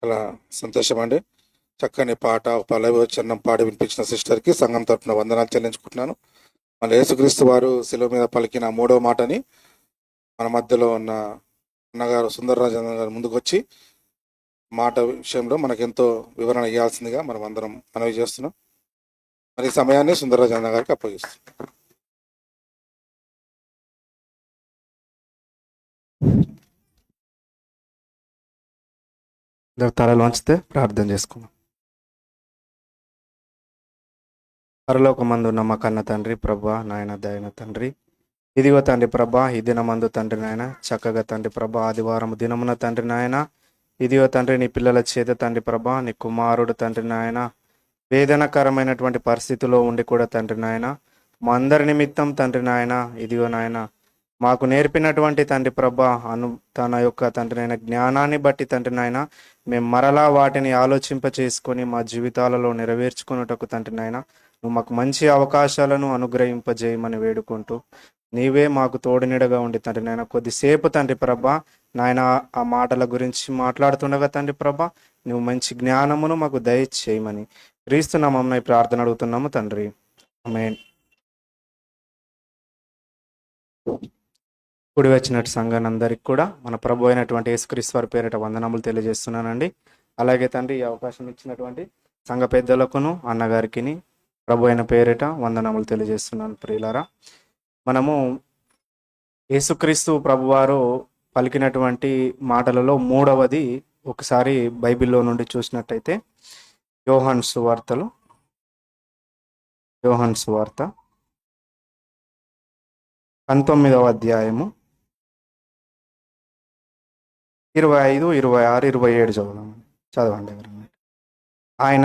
చాలా సంతోషం అండి. చక్కని పాట పల్లవివచనం పాడి వినిపించిన సిస్టర్కి సంఘం తరపున వందనాలు చెల్లించుకుంటున్నాను. మన యేసుక్రీస్తు వారు శిలువ మీద పలికిన మూడవ మాటని మన మధ్యలో ఉన్న అన్నగారు సుందరరాజు అన్న గారు ముందుకు వచ్చి మాట విషయంలో మనకెంతో వివరణ ఇవ్వాల్సిందిగా మనం అందరం మనవి చేస్తున్నాం. మరి ఈ సమయాన్ని సుందరరాజు అన్న గారికి అప్పగిస్తున్నాం. తలలు వంచితే ప్రార్థన చేసుకున్నాం. పరలోకమందు ఉన్న మా కన్న తండ్రి ప్రభా నాయన దయన తండ్రి, ఇదిగో తండ్రి ప్రభా ఈ దినమందు తండ్రి నాయన చక్కగా తండ్రి ప్రభా ఆదివారం దినమున తండ్రి నాయన ఇదిగో తండ్రి నీ పిల్లల చేత తండ్రి ప్రభా నీ కుమారుడు తండ్రి నాయన వేదనకరమైనటువంటి పరిస్థితిలో ఉండి కూడా తండ్రి నాయన మా అందరి నిమిత్తం తండ్రి నాయన ఇదిగో నాయన మాకు నేర్పినటువంటి తండ్రి ప్రభా తన యొక్క తండ్రి నాయన జ్ఞానాన్ని బట్టి తండ్రి నాయన మేము మరలా వాటిని ఆలోచింప చేసుకొని మా జీవితాలలో నెరవేర్చుకున్నటకు తండ్రి నాయన నువ్వు మాకు మంచి అవకాశాలను అనుగ్రహింపజేయమని వేడుకుంటూ నీవే మాకు తోడునిడగా ఉండి తండ్రి నాయన కొద్దిసేపు తండ్రి ప్రభా నాయన ఆ మాటల గురించి మాట్లాడుతుండగా తండ్రి ప్రభా నువ్వు మంచి జ్ఞానమును మాకు దయచేయమని క్రీస్తు నామమున ఈ ప్రార్థన అడుగుతున్నాము తండ్రి, ఆమేన్. కూడి వచ్చినట్టు సంఘాన్ని అందరికి కూడా మన ప్రభు అయినటువంటి యేసుక్రీస్తు వారి పేరిట వందనములు తెలియజేస్తున్నానండి. అలాగే తండ్రి ఈ అవకాశం ఇచ్చినటువంటి సంఘ పెద్దలకును అన్నగారికి ప్రభు అయిన పేరిట వందనములు తెలియజేస్తున్నాను. ప్రియులారా, మనము యేసుక్రీస్తు ప్రభువారు పలికినటువంటి మాటలలో మూడవది ఒకసారి బైబిల్లో నుండి చూసినట్టయితే యోహాను సువార్త 19వ అధ్యాయము 25, 26, 27 చదవండి. ఆయన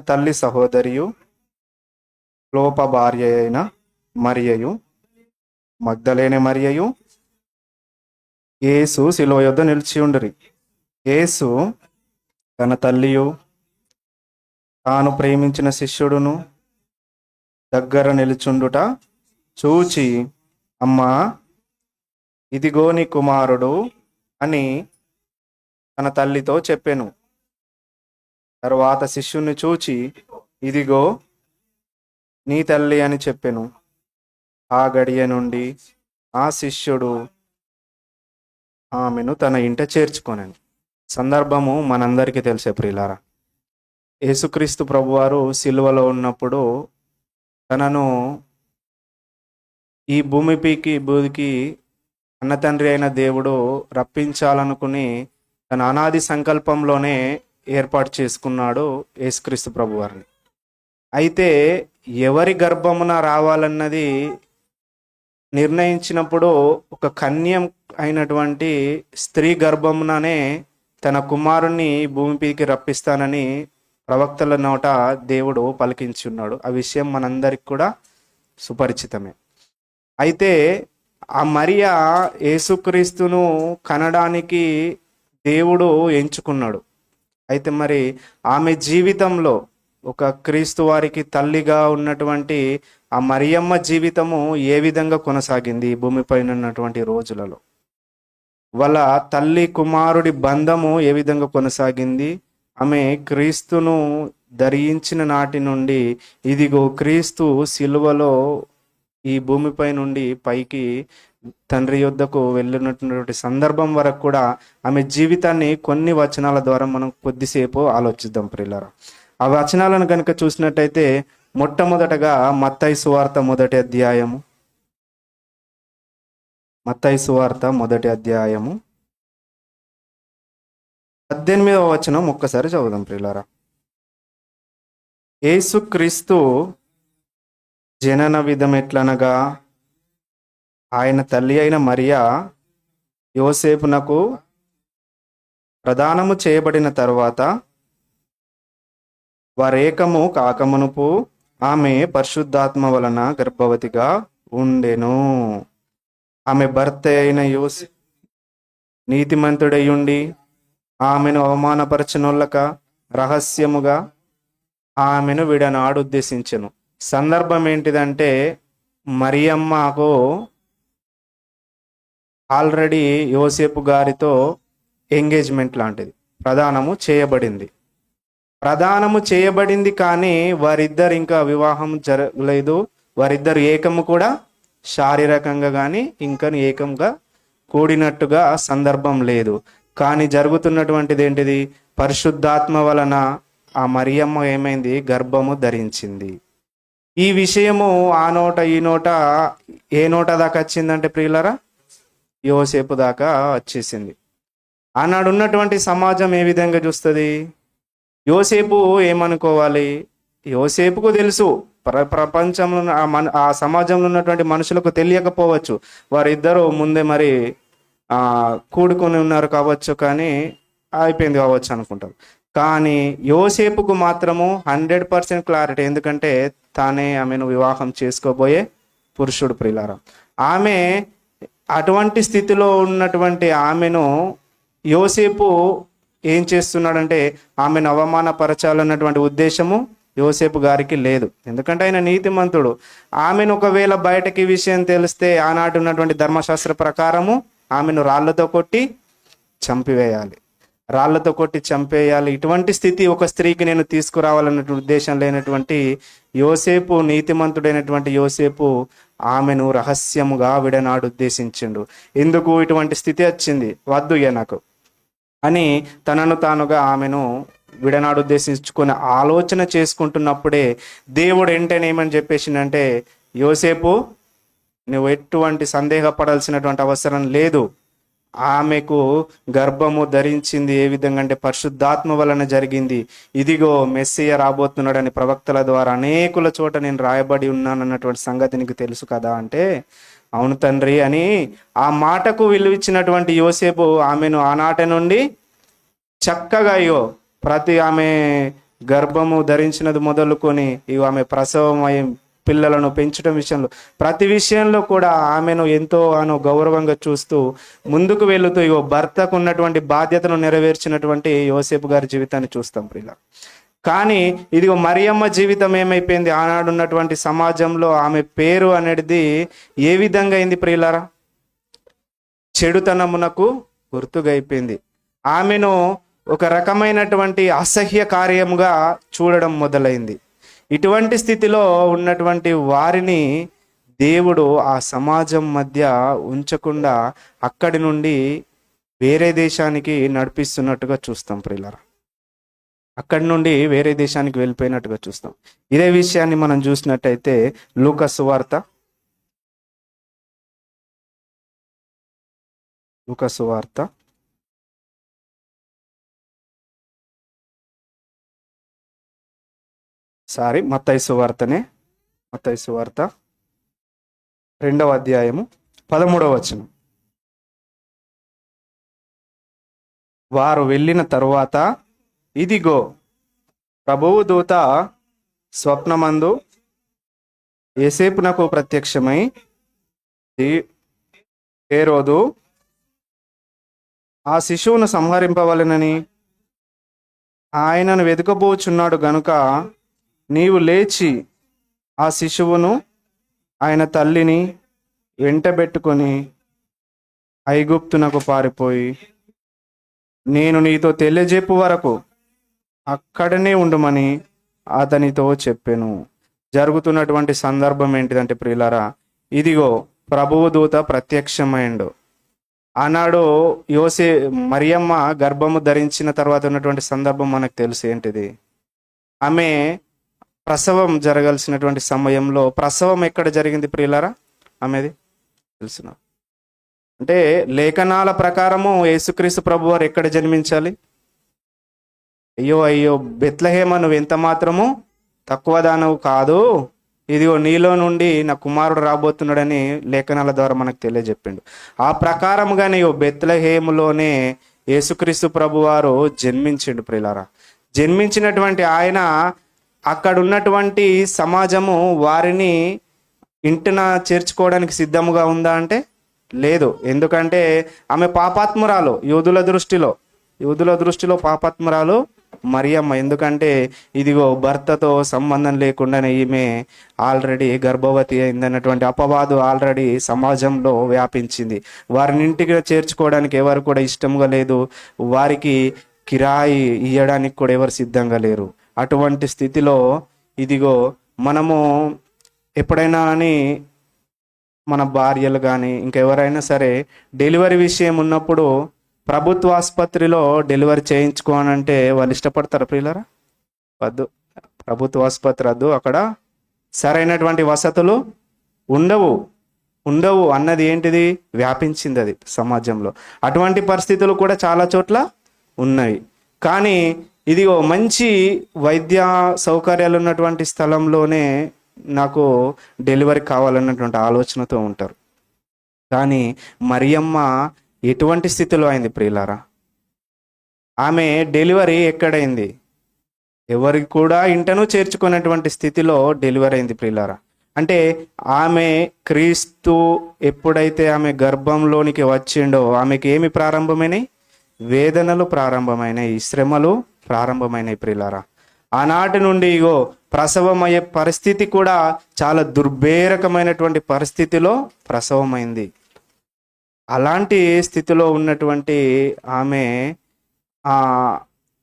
తల్లి సహోదరియు క్లోప భార్య అయిన మరియయు మగ్దలేని మరియయు యేసు శిలువ యొద్ద నిలిచి ఉండిరి. యేసు తన తల్లియు తాను ప్రేమించిన శిష్యుడును దగ్గర నిలుచుండుట చూచి, అమ్మా ఇదిగో నీ కుమారుడు అని తన తల్లితో చెప్పెను. తరువాత శిష్యుని చూచి, ఇదిగో నీ తల్లి అని చెప్పెను. ఆ గడియ నుండి ఆ శిష్యుడు ఆమెను తన ఇంట చేర్చుకొనెను. సందర్భము మనందరికీ తెలిసే ప్రియులారా, యేసుక్రీస్తు ప్రభువారు సిలువలో ఉన్నప్పుడు తనను ఈ భూమికి అన్న తండ్రి అయిన దేవుడు రప్పించాలనుకుని తన అనాది సంకల్పంలోనే ఏర్పాటు చేసుకున్నాడు యేసుక్రీస్తు ప్రభువారిని. అయితే ఎవరి గర్భమున రావాలన్నది నిర్ణయించినప్పుడు ఒక కన్యం అయినటువంటి స్త్రీ గర్భముననే తన కుమారుణ్ణి భూమిపైకి రప్పిస్తానని ప్రవక్తల నోట దేవుడు పలికించి ఉన్నాడు. ఆ విషయం మనందరికి కూడా సుపరిచితమే. అయితే ఆ మరియా యేసుక్రీస్తును కనడానికి దేవుడు ఎంచుకున్నాడు. అయితే మరి ఆమె జీవితంలో ఒక క్రీస్తు వారికి తల్లిగా ఉన్నటువంటి ఆ మరియమ్మ జీవితము ఏ విధంగా కొనసాగింది ఈ భూమిపైన ఉన్నటువంటి రోజులలో? వాళ్ళ తల్లి కుమారుడి బంధము ఏ విధంగా కొనసాగింది? ఆమె క్రీస్తును ధరించిన నాటి నుండి ఇదిగో క్రీస్తు సిలువలో ఈ భూమిపై నుండి పైకి తండ్రి యొద్దకు వెళ్ళినటువంటి సందర్భం వరకు కూడా ఆమె జీవితాన్ని కొన్ని వచనాల ద్వారా మనం కొద్దిసేపు ఆలోచిద్దాం ప్రియులారా. ఆ వచనాలను కనుక చూసినట్టయితే మొట్టమొదటగా మత్తయి సువార్త మొదటి అధ్యాయము 18వ వచనం ఒక్కసారి చదువుదాం ప్రియులారా. యేసుక్రీస్తు జనన విధం ఎట్లనగా, ఆయన తల్లి అయిన మరియా యోసేపునకు ప్రదానము చేయబడిన తరువాత వారేకము కాకమునుపు ఆమె పరిశుద్ధాత్మ వలన గర్భవతిగా ఉండెను. ఆమె భర్త అయిన నీతిమంతుడయ్యుండి ఆమెను అవమానపరచనొల్లక రహస్యముగా ఆమెను విడనాడు ఉద్దేశించెను. సందర్భం ఏంటిదంటే, మరియమ్మకు ఆల్రెడీ యోసేపు గారితో ఎంగేజ్మెంట్ లాంటిది, ప్రదానము చేయబడింది. ప్రదానము చేయబడింది కానీ వారిద్దరు ఇంకా వివాహం జరగలేదు. వారిద్దరు ఏకము కూడా శారీరకంగా కానీ ఇంకా ఏకంగా కూడినట్టుగా సందర్భం లేదు. కానీ జరుగుతున్నటువంటిది ఏంటిది? పరిశుద్ధాత్మ వలన ఆ మరియమ్మ ఏమైంది? గర్భము ధరించింది. ఈ విషయము ఆ నోట ఈ నోట ఏ నోట దాకా వచ్చిందంటే ప్రియులరా, యోసేపు దాకా వచ్చేసింది. ఆనాడు ఉన్నటువంటి సమాజం ఏ విధంగా చూస్తుంది? యోసేపు ఏమనుకోవాలి? యోసేపుకు తెలుసు, ప్రపంచంలో ఆ సమాజంలో ఉన్నటువంటి మనుషులకు తెలియకపోవచ్చు, వారిద్దరూ ముందే మరి కూడుకొని ఉన్నారు కావచ్చు, కానీ అయిపోయింది కావచ్చు అనుకుంటారు. కానీ యోసేపుకు మాత్రము 100% క్లారిటీ, ఎందుకంటే తానే ఆమెను వివాహం చేసుకోబోయే పురుషుడు. ప్రియులారా, ఆమె అటువంటి స్థితిలో ఉన్నటువంటి ఆమెను యోసేపు ఏం చేస్తున్నాడంటే ఆమెను అవమానపరచాలన్నటువంటి ఉద్దేశము యోసేపు గారికి లేదు. ఎందుకంటే ఆయన నీతిమంతుడు. ఆమెను ఒకవేళ బయటకి విషయం తెలిస్తే ఆనాటి ఉన్నటువంటి ధర్మశాస్త్ర ప్రకారము ఆమెను రాళ్లతో కొట్టి చంపివేయాలి, రాళ్లతో కొట్టి చంపేయాలి. ఇటువంటి స్థితి ఒక స్త్రీకి నేను తీసుకురావాలన్నటువంటి ఉద్దేశం లేనటువంటి యోసేపు, నీతిమంతుడైనటువంటి యోసేపు ఆమెను రహస్యముగా విడనాడు ఉద్దేశించిండు. ఎందుకు ఇటువంటి స్థితి వచ్చింది? వద్దు నాకు అని తనను తానుగా ఆమెను విడనాడు ఉద్దేశించుకొని ఆలోచన చేసుకుంటున్నప్పుడే దేవుడు వెంటనే ఏమని చెప్పేసిందంటే, యోసేపు నువ్వు ఎటువంటి సందేహపడాల్సినటువంటి అవసరం లేదు. ఆమెకు గర్భము ధరించింది ఏ విధంగా అంటే పరిశుద్ధాత్మ వలన జరిగింది. ఇదిగో మెస్సియ రాబోతున్నాడని ప్రవక్తల ద్వారా అనేకుల చోట నేను రాయబడి ఉన్నాను అన్నటువంటి సంగతి నీకు తెలుసు కదా అంటే, అవును తండ్రి అని ఆ మాటకు విలువిచ్చినటువంటి యోసేపు ఆమెను ఆనాటి నుండి చక్కగా ప్రతి ఆమె గర్భము ధరించినది మొదలుకొని ఆమె ప్రసవం పిల్లలను పెంచడం విషయంలో ప్రతి విషయంలో కూడా ఆమెను ఎంతో గౌరవంగా చూస్తూ ముందుకు వెళుతూ భర్తకు ఉన్నటువంటి బాధ్యతను నెరవేర్చినటువంటి యోసేపు గారి జీవితాన్ని చూస్తాం ప్రియుల. కానీ ఇదిగో మరియమ్మ జీవితం ఏమైపోయింది? ఆనాడు ఉన్నటువంటి సమాజంలో ఆమె పేరు అనేది ఏ విధంగా అయింది ప్రియులారా? చెడుతనమునకు గుర్తుగా అయిపోయింది. ఆమెను ఒక రకమైనటువంటి అసహ్య కార్యముగా చూడడం మొదలైంది. ఇటువంటి స్థితిలో ఉన్నటువంటి వారిని దేవుడు ఆ సమాజం మధ్య ఉంచకుండా అక్కడి నుండి వేరే దేశానికి నడిపిస్తున్నట్టుగా చూస్తాం ప్రియులారా. అక్కడి నుండి వేరే దేశానికి వెళ్ళిపోయినట్టుగా చూస్తాం. ఇదే విషయాన్ని మనం చూసినట్టయితే లూకా సువార్త 2వ అధ్యాయము 13వ వచనం. వారు వెళ్ళిన తరువాత ఇదిగో ప్రభువు దూత స్వప్నమందు యోసేపునకు ప్రత్యక్షమై, హేరోదు ఆ శిశువును సంహరింపవలెనని ఆయనను వెతుకబోచున్నాడు గనుక నీవు లేచి ఆ శిశువును ఆయన తల్లిని వెంటబెట్టుకొని ఐగుప్తునకు పారిపోయి నేను నీతో తెలియజెప్పు వరకు అక్కడనే ఉండమని అతనితో చెప్పెను. జరుగుతున్నటువంటి సందర్భం ఏంటిదంటే ప్రియులారా, ఇదిగో ప్రభువు దూత ప్రత్యక్షమైండు. ఆనాడు మరియమ్మ గర్భము ధరించిన తర్వాత ఉన్నటువంటి సందర్భం మనకు తెలుసు ఏంటిది? ఆమె ప్రసవం జరగాల్సినటువంటి సమయంలో ప్రసవం ఎక్కడ జరిగింది ప్రియులారా? ఆమెది తెలుసునా? అంటే లేఖనాల ప్రకారము యేసుక్రీస్తు ప్రభు వారు ఎక్కడ జన్మించాలి? అయ్యో బెత్లెహేమ, నువ్వు ఎంత మాత్రము తక్కువ దానవు కాదు, ఇదిగో నీలో నుండి నా కుమారుడు రాబోతున్నాడని లేఖనాల ద్వారా మనకు తెలియజెప్పిండు. ఆ ప్రకారముగానే బెత్లెహేములోనే యేసుక్రీస్తు ప్రభు వారు జన్మించిండు ప్రియులారా. జన్మించినటువంటి ఆయన అక్కడ ఉన్నటువంటి సమాజము వారిని ఇంటిన చేర్చుకోవడానికి సిద్ధముగా ఉందా అంటే లేదు. ఎందుకంటే ఆమె పాపాత్మురాలు, యూదుల దృష్టిలో పాపాత్మురాలు మరియమ్మ. ఎందుకంటే ఇదిగో భర్తతో సంబంధం లేకుండానే ఈమె ఆల్రెడీ గర్భవతి అయిందన్నటువంటి అపవాదు ఆల్రెడీ సమాజంలో వ్యాపించింది. వారిని ఇంటికి చేర్చుకోవడానికి ఎవరు కూడా ఇష్టంగా లేదు, వారికి కిరాయి ఇవ్వడానికి కూడా ఎవరు సిద్ధంగా లేరు. అటువంటి స్థితిలో ఇదిగో మనము ఎప్పుడైనా అని మన భార్యలు కానీ ఇంకెవరైనా సరే డెలివరీ విషయం ఉన్నప్పుడు ప్రభుత్వ ఆసుపత్రిలో డెలివరీ చేయించుకోనంటే వాళ్ళు ఇష్టపడతారు ప్రియులారా? వద్దు, ప్రభుత్వ ఆసుపత్రి వద్దు, అక్కడ సరైనటువంటి వసతులు ఉండవు అన్నది ఏంటిది వ్యాపించింది అది సమాజంలో. అటువంటి పరిస్థితులు కూడా చాలా చోట్ల ఉన్నాయి. కానీ ఇదిగో మంచి వైద్య సౌకర్యాలు ఉన్నటువంటి స్థలంలోనే నాకు డెలివరీ కావాలన్నటువంటి ఆలోచనతో ఉంటారు. కానీ మరియమ్మ ఎటువంటి స్థితిలో అయింది ప్రియులారా? ఆమె డెలివరీ ఎక్కడైంది? ఎవరికి కూడా ఇంటను చేర్చుకున్నటువంటి స్థితిలో డెలివరీ అయింది ప్రియులారా. అంటే ఆమె క్రీస్తు ఎప్పుడైతే ఆమె గర్భంలోనికి వచ్చిండో ఆమెకి ఏమి ప్రారంభమైనాయి? వేదనలు ప్రారంభమైనాయి, శ్రమలు ప్రారంభమైనాయి ప్రియులారా. ఆనాటి నుండి ఇగో ప్రసవమయ్యే పరిస్థితి కూడా చాలా దుర్భేరకమైనటువంటి పరిస్థితిలో ప్రసవమైంది. అలాంటి స్థితిలో ఉన్నటువంటి ఆమె ఆ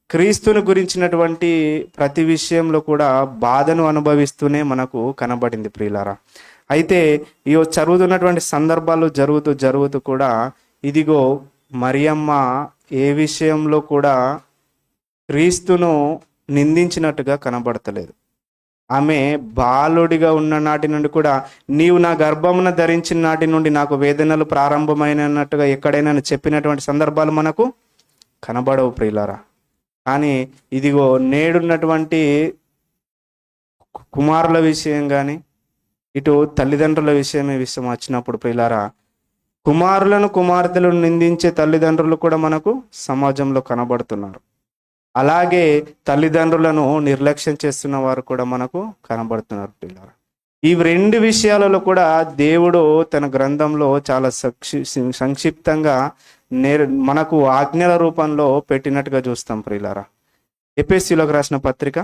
క్రీస్తుని గురించినటువంటి ప్రతి విషయంలో కూడా బాధను అనుభవిస్తూనే మనకు కనబడింది ప్రియులారా. అయితే ఈ చదువుతున్నటువంటి సందర్భాలు జరుగుతూ కూడా ఇదిగో మరియమ్మ ఏ విషయంలో కూడా క్రీస్తును నిందించినట్టుగా కనబడతలేదు. ఆమె బాలుడిగా ఉన్న నాటి నుండి కూడా నీవు నా గర్భమున ధరించిన నాటి నుండి నాకు వేదనలు ప్రారంభమైనట్టుగా ఎక్కడైనా చెప్పినటువంటి సందర్భాలు మనకు కనబడవు ప్రియులారా. కానీ ఇదిగో నేడున్నటువంటి కుమారుల విషయం కానీ ఇటు తల్లిదండ్రుల విషయం వచ్చినప్పుడు ప్రియులారా, కుమార్తెలను నిందించే తల్లిదండ్రులు కూడా మనకు సమాజంలో కనబడుతున్నారు. అలాగే తల్లిదండ్రులను నిర్లక్ష్యం చేస్తున్న వారు కూడా మనకు కనబడుతున్నారు పిల్లలు. ఈ రెండు విషయాలలో కూడా దేవుడు తన గ్రంథంలో చాలా సంక్షిప్తంగా మనకు ఆజ్ఞల రూపంలో పెట్టినట్టుగా చూస్తాం ప్రియులారా. ఎఫెసీయులకు రాసిన పత్రిక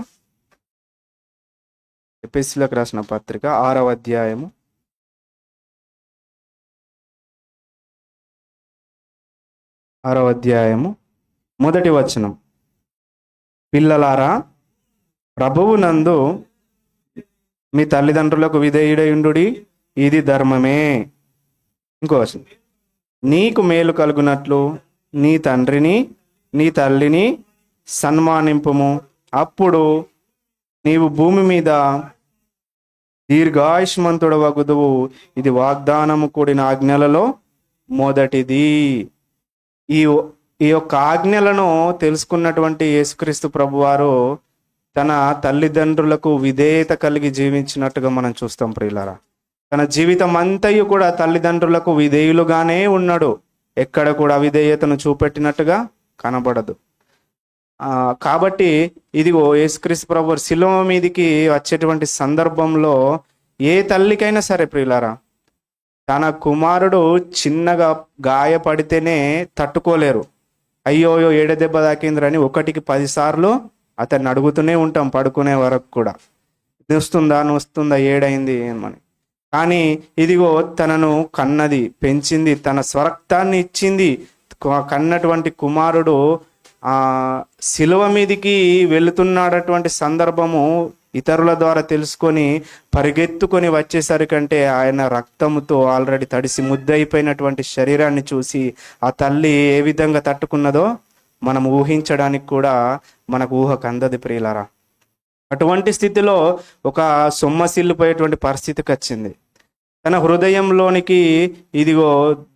6వ అధ్యాయము 1వ వచనం. పిల్లలారా, ప్రభువునందు మీ తల్లిదండ్రులకు విధేయుడయుండుడి, ఇది ధర్మమే. ఇంకో వచనం. నీకు మేలు కలుగునట్లు నీ తండ్రిని నీ తల్లిని సన్మానింపుము, అప్పుడు నీవు భూమి మీద దీర్ఘాయుష్మంతుడవగుదువు. ఇది వాగ్దానము కూడిన ఆజ్ఞలలో మొదటిది. ఈ యొక్క ఆజ్ఞలను తెలుసుకున్నటువంటి యేసుక్రీస్తు ప్రభువారు తన తల్లిదండ్రులకు విధేయత కలిగి జీవించినట్టుగా మనం చూస్తాం ప్రియులారా. తన జీవితం అంతయు కూడా తల్లిదండ్రులకు విధేయులుగానే ఉన్నాడు. ఎక్కడ కూడా అవిధేయతను చూపెట్టినట్టుగా కనబడదు. కాబట్టి ఇదిగో యేసుక్రీస్తు ప్రభువారు శిలువ మీదికి వచ్చేటువంటి సందర్భంలో ఏ తల్లికైనా సరే ప్రియులారా, తన కుమారుడు చిన్నగా గాయపడితేనే తట్టుకోలేరు. అయ్యోయో ఏడదెబ్బ తాకింద్రని 1కి 10 సార్లు అతన్ని అడుగుతూనే ఉంటాం పడుకునే వరకు కూడా. నొస్తుందా ఏడైంది ఏమని. కానీ ఇదిగో తనను కన్నది, పెంచింది, తన స్వరక్తాన్ని ఇచ్చింది కన్నటువంటి కుమారుడు శిలువ మీదికి వెళుతున్నాడటువంటి సందర్భము ఇతరుల ద్వారా తెలుసుకొని పరిగెత్తుకొని వచ్చేసరికంటే ఆయన రక్తముతో ఆల్రెడీ తడిసి ముద్దయిపోయినటువంటి శరీరాన్ని చూసి ఆ తల్లి ఏ విధంగా తట్టుకున్నదో మనం ఊహించడానికి కూడా మనకు ఊహకు అందది ప్రియులారా. అటువంటి స్థితిలో ఒక సొమ్మసిల్లిపోయేటువంటి పరిస్థితికి వచ్చింది. తన హృదయంలోనికి ఇదిగో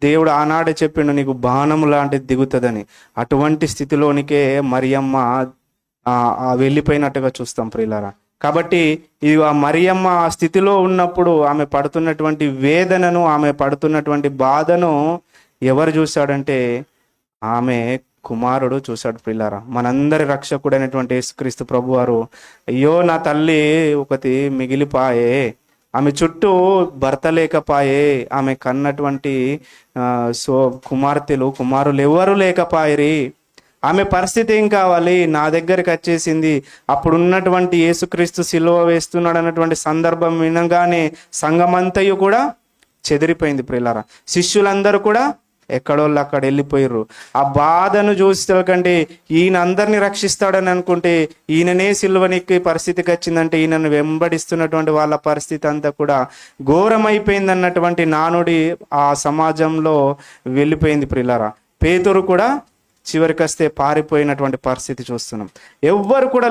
దేవుడు ఆనాడే చెప్పిండు, నీకు బాణము లాంటిది దిగుతుందని. అటువంటి స్థితిలోనికే మరియమ్మ వెళ్ళిపోయినట్టుగా చూస్తాం ప్రియులారా. కాబట్టి ఇది ఆ మరియమ్మ ఆ స్థితిలో ఉన్నప్పుడు ఆమె పడుతున్నటువంటి వేదనను, ఆమె పడుతున్నటువంటి బాధను ఎవరు చూశాడంటే ఆమె కుమారుడు చూశాడు ప్రియులారా. మనందరి రక్షకుడైనటువంటి యేసుక్రీస్తు ప్రభువారు, అయ్యో నా తల్లి ఒకటి మిగిలిపాయే, ఆమె చుట్టూ భర్త లేకపాయే, ఆమె కన్నటువంటి కుమారులు ఎవరు లేకపాయరి, ఆమె పరిస్థితి ఏం కావాలి? నా దగ్గరికి వచ్చేసింది. అప్పుడున్నటువంటి యేసుక్రీస్తు సిలువ వేస్తున్నాడు అన్నటువంటి సందర్భం వినగానే సంఘమంతయు కూడా చెదిరిపోయింది ప్రియులారా. శిష్యులందరూ కూడా ఎక్కడోళ్ళు అక్కడ వెళ్ళిపోయారు. ఆ బాధను చూస్తే కంటే ఈయన అందరినీ రక్షిస్తాడని అనుకుంటే ఈయననే సిలువనికి పరిస్థితికి వచ్చిందంటే ఈయనను వెంబడిస్తున్నటువంటి వాళ్ళ పరిస్థితి అంతా కూడా ఘోరమైపోయింది అన్నటువంటి నానుడి ఆ సమాజంలో వెళ్ళిపోయింది ప్రియులారా. పేతురు కూడా చివరికి వస్తే పారిపోయినటువంటి పరిస్థితి చూస్తున్నాం. ఎవ్వరు కూడా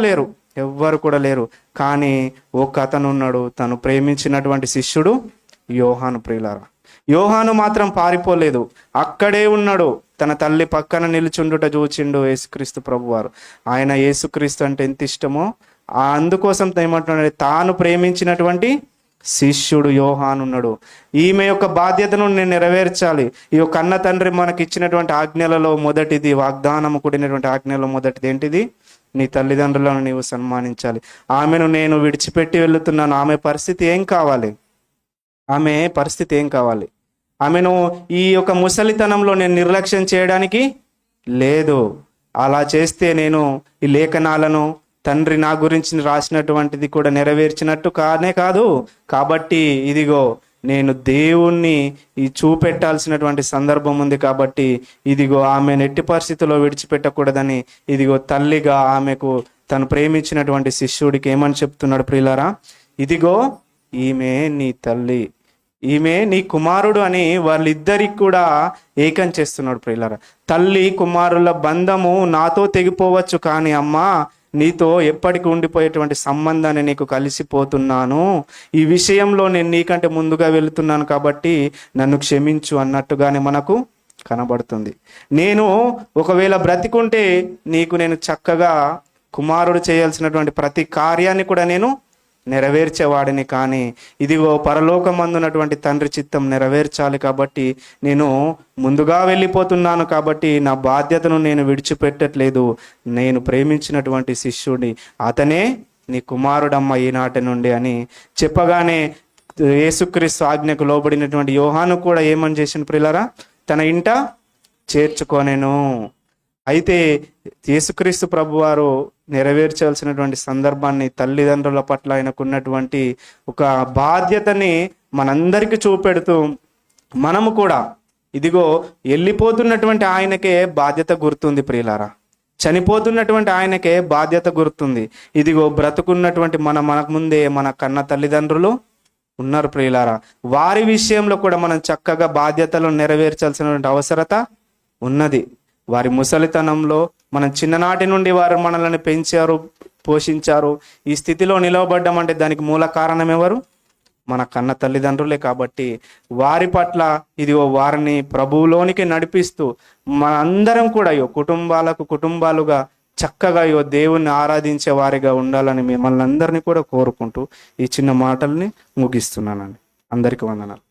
లేరు. కానీ ఒక అతను ఉన్నాడు, తను ప్రేమించినటువంటి శిష్యుడు యోహాను ప్రియులారా. యోహాను మాత్రం పారిపోలేదు, అక్కడే ఉన్నాడు. తన తల్లి పక్కన నిలుచుండుట చూచిండు యేసుక్రీస్తు ప్రభువారు. ఆయన యేసుక్రీస్తు అంటే ఎంత ఇష్టమో అందుకోసం ఏమంటున్నాడు, తాను ప్రేమించినటువంటి శిష్యుడు యోహాను ఉన్నాడు. ఈమె యొక్క బాధ్యతను నేను నెరవేర్చాలి. ఈ యొక్క కన్న తండ్రి మనకి ఇచ్చినటువంటి ఆజ్ఞలలో మొదటిది, వాగ్దానము కూడినటువంటి ఆజ్ఞలో మొదటిది ఏంటిది? నీ తల్లిదండ్రులను నీవు సన్మానించాలి. ఆమెను నేను విడిచిపెట్టి వెళుతున్నాను. ఆమె పరిస్థితి ఏం కావాలి? ఆమెను ఈ యొక్క ముసలితనంలో నేను నిర్లక్ష్యం చేయడానికి లేదు. అలా చేస్తే నేను ఈ లేఖనాలను తండ్రి నా గురించి రాసినటువంటిది కూడా నెరవేర్చినట్టు కాదు. కాబట్టి ఇదిగో నేను దేవుణ్ణి ఈ చూపెట్టాల్సినటువంటి సందర్భం ఉంది. కాబట్టి ఇదిగో ఆమె ఎట్టి పరిస్థితుల్లో విడిచిపెట్టకూడదని ఇదిగో తల్లిగా ఆమెకు తను ప్రేమించినటువంటి శిష్యుడికి ఏమని చెప్తున్నాడు ప్రియులారా? ఇదిగో ఈమె నీ తల్లి, ఈమె నీ కుమారుడు అని వాళ్ళిద్దరికి కూడా ఏకం చేస్తున్నాడు ప్రియులారా. తల్లి కుమారుల బంధము నాతో తెగిపోవచ్చు, కానీ అమ్మా నీతో ఎప్పటికి ఉండిపోయేటువంటి సంబంధాన్ని నీకు కలిసిపోతున్నాను. ఈ విషయంలో నేను నీకంటే ముందుగా వెళుతున్నాను కాబట్టి నన్ను క్షమించు అన్నట్టుగానే మనకు కనబడుతుంది. నేను ఒకవేళ బ్రతికుంటే నీకు నేను చక్కగా కుమారుడు చేయాల్సినటువంటి ప్రతి కార్యాన్ని కూడా నేను నెరవేర్చేవాడిని. కానీ ఇదిగో పరలోకమందున్నటువంటి తండ్రి చిత్తం నెరవేర్చాలి కాబట్టి నేను ముందుగా వెళ్ళిపోతున్నాను. కాబట్టి నా బాధ్యతను నేను విడిచిపెట్టట్లేదు. నేను ప్రేమించినటువంటి శిష్యుడి అతనే నీ కుమారుడమ్మ ఈనాటి నుండి అని చెప్పగానే యేసుక్రీస్తు ఆజ్ఞకు లోబడినటువంటి యోహాను కూడా ఏమని చేసిన ప్రియులారా? తన ఇంట చేర్చుకొనెను. అయితే యేసుక్రీస్తు ప్రభువారు నెరవేర్చాల్సినటువంటి సందర్భాన్ని, తల్లిదండ్రుల పట్ల ఆయనకున్నటువంటి ఒక బాధ్యతని మనందరికీ చూపెడుతూ మనము కూడా ఇదిగో వెళ్ళిపోతున్నటువంటి ఆయనకే బాధ్యత గుర్తుంది ప్రియులారా. చనిపోతున్నటువంటి ఆయనకే బాధ్యత గుర్తుంది. ఇదిగో బ్రతుకున్నటువంటి మనకు ముందే మన కన్న తల్లిదండ్రులు ఉన్నారు ప్రియులారా. వారి విషయంలో కూడా మనం చక్కగా బాధ్యతలు నెరవేర్చాల్సినటువంటి అవసరత ఉన్నది. వారి ముసలితనంలో మనం చిన్ననాటి నుండి వారు మనల్ని పెంచారు, పోషించారు. ఈ స్థితిలో నిలవబడ్డామంటే దానికి మూల కారణం ఎవరు? మన కన్న తల్లిదండ్రులే. కాబట్టి వారి పట్ల ఇదిగో వారిని ప్రభువులోనికి నడిపిస్తూ మనందరం కూడా కుటుంబాలుగా చక్కగా దేవుణ్ణి ఆరాధించే వారిగా ఉండాలని మిమ్మల్ని అందరినీ కూడా కోరుకుంటూ ఈ చిన్న మాటల్ని ముగిస్తున్నానండి. అందరికీ వందనాలు.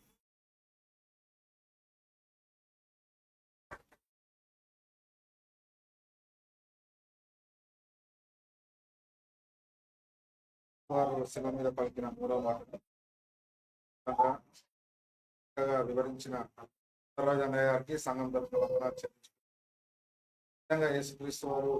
వారు శిల మీద పలికిన మూడవ మాటను చక్కగా వివరించిన రాజన్నయ్య గారికి సంఘం తరఫున వందనాలు చెల్లించుకుంటున్నాను. నిజంగా యేసుక్రీస్తు వారు